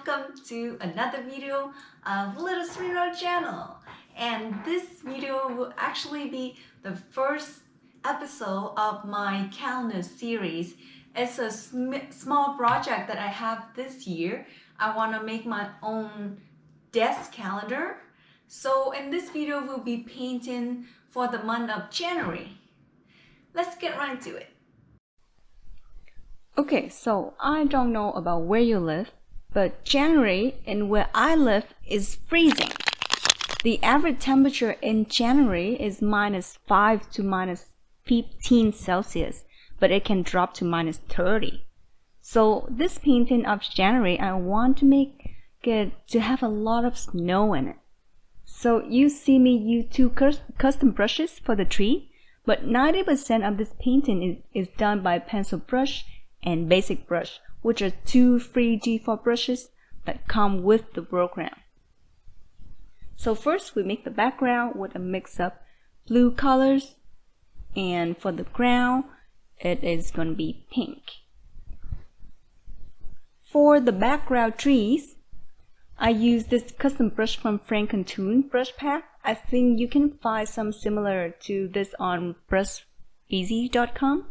welcome to another video of Little Springroll channel. And this video will actually be the first episode of my calendar series. It's a small project that I have this year. I want to make my own desk calendar. So in this video, we'll be painting for the month of January. Let's get right into it. Okay, so I don't know about where you live, but January and where I live is freezing. The average temperature in January is -5 to -15 Celsius, but it can drop to -30. So this painting of January, I want to make it to have a lot of snow in it. So you see me use two custom brushes for the tree, but 90% of this painting is done by pencil brush and basic brush, which are two free G4 brushes that come with the program. So first we make the background with a mix of blue colors, and for the ground it is going to be pink. For the background trees, I use this custom brush from Frankentoon brush pack. I think you can find some similar to this on brusheasy.com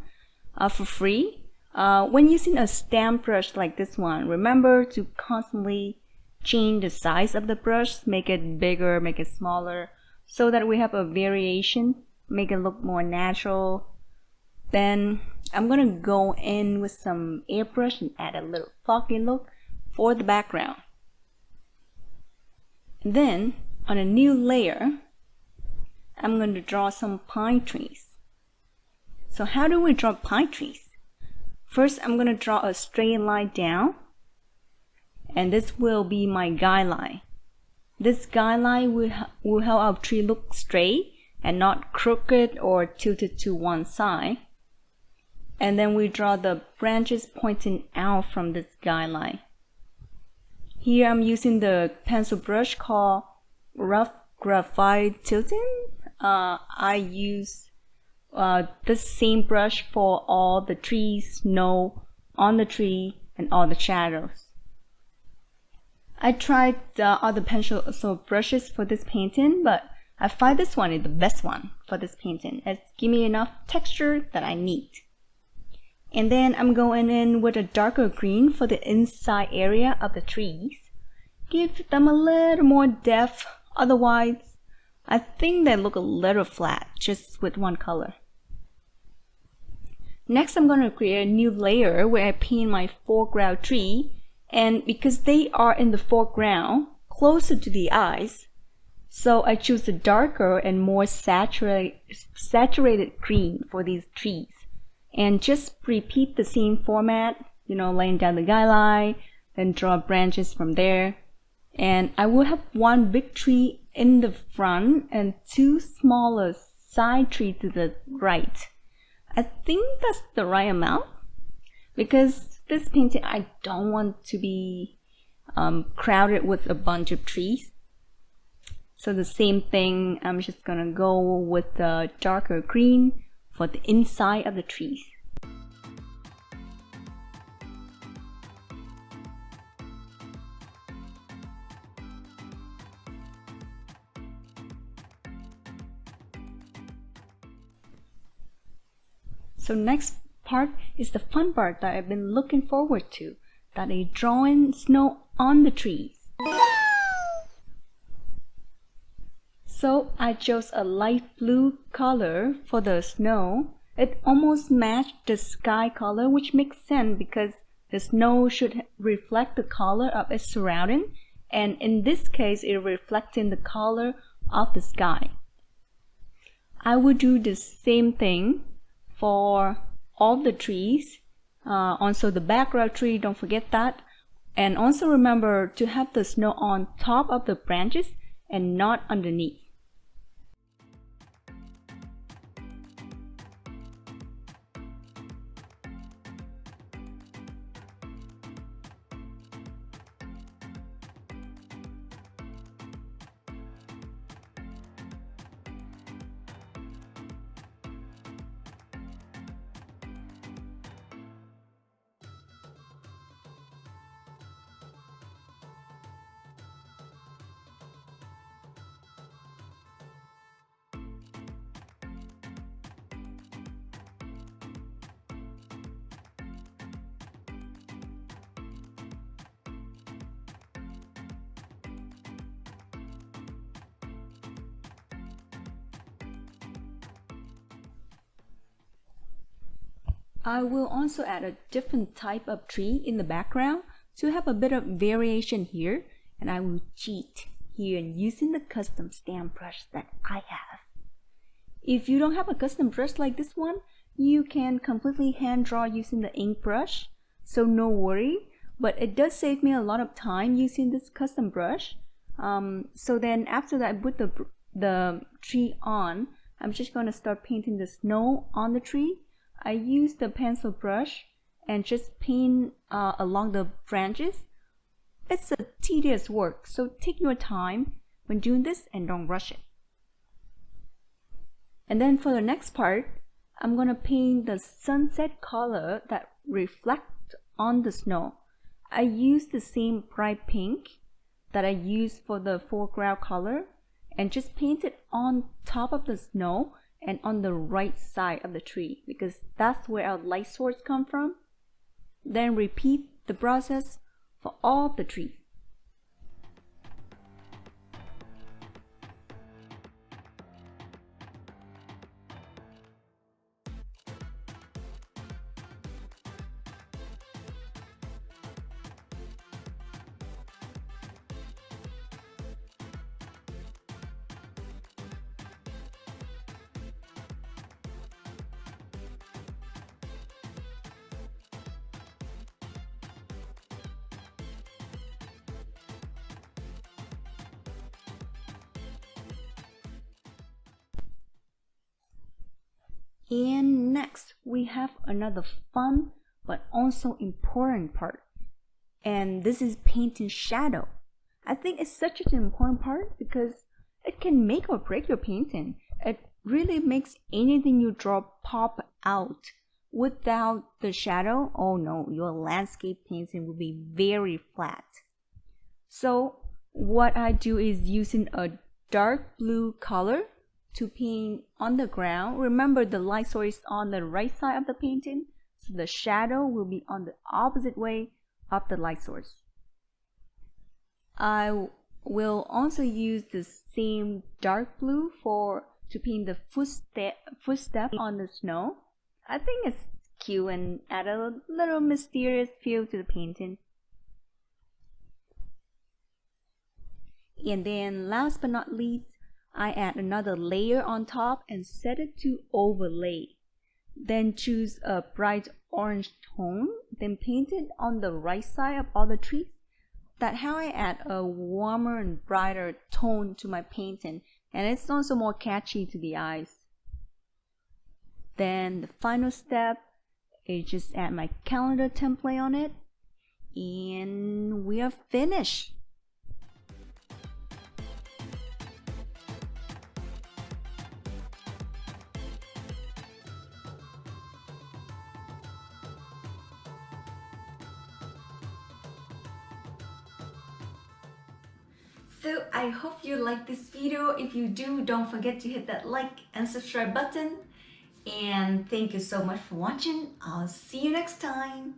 for free. When using a stamp brush like this one, remember to constantly change the size of the brush, make it bigger, make it smaller, so that we have a variation, make it look more natural. Then I'm gonna go in with some airbrush and add a little foggy look for the background. And then on a new layer, I'm going to draw some pine trees. So how do we draw pine trees? First, I'm going to draw a straight line down, and this will be my guideline. This guideline will help our tree look straight and not crooked or tilted to one side. And then we draw the branches pointing out from this guideline. Here I'm using the pencil brush called Rough Graphite Tilting. I use the same brush for all the trees, snow on the tree, and all the shadows. I tried the other pencil brushes for this painting, but I find this one is the best one for this painting. It gives me enough texture that I need. And then I'm going in with a darker green for the inside area of the trees. Give them a little more depth, otherwise I think they look a little flat just with one color. Next, I'm going to create a new layer where I paint my foreground tree, and because they are in the foreground, closer to the eyes, so I choose a darker and more saturated green for these trees. And just repeat the same format, laying down the guideline, then draw branches from there. And I will have one big tree in the front and two smaller side trees to the right. I think that's the right amount, because this painting I don't want to be crowded with a bunch of trees. So the same thing, I'm just gonna go with the darker green for the inside of the trees. So next part is the fun part that I've been looking forward to, that is drawing snow on the trees. So I chose a light blue color for the snow. It almost matched the sky color, which makes sense because the snow should reflect the color of its surrounding, and in this case it reflecting the color of the sky. I will do the same thing for all the trees. Also the background tree, don't forget that. And also remember to have the snow on top of the branches and not underneath. I will also add a different type of tree in the background to have a bit of variation here, and I will cheat here in using the custom stamp brush that I have. If you don't have a custom brush like this one, you can completely hand draw using the ink brush, so no worry, but it does save me a lot of time using this custom brush. So then after that I put the tree on, I'm just going to start painting the snow on the tree. I use the pencil brush and just paint along the branches. It's a tedious work, so take your time when doing this and don't rush it. And then for the next part, I'm going to paint the sunset color that reflects on the snow. I use the same bright pink that I used for the foreground color and just paint it on top of the snow and on the right side of the tree because that's where our light source come from. Then repeat the process for all the trees. And next, we have another fun but also important part. And this is painting shadow. I think it's such an important part because it can make or break your painting. It really makes anything you draw pop out. Without the shadow, oh no, your landscape painting will be very flat. So what I do is using a dark blue color to paint on the ground. Remember the light source is on the right side of the painting, so the shadow will be on the opposite way of the light source. I will also use the same dark blue to paint the footstep on the snow. I think it's cute and add a little mysterious feel to the painting. And then last but not least, I add another layer on top and set it to overlay. Then choose a bright orange tone, then paint it on the right side of all the trees. That's how I add a warmer and brighter tone to my painting, and it's also more catchy to the eyes. Then the final step is just add my calendar template on it, and we are finished. So I hope you like this video. If you do, don't forget to hit that like and subscribe button. And thank you so much for watching. I'll see you next time.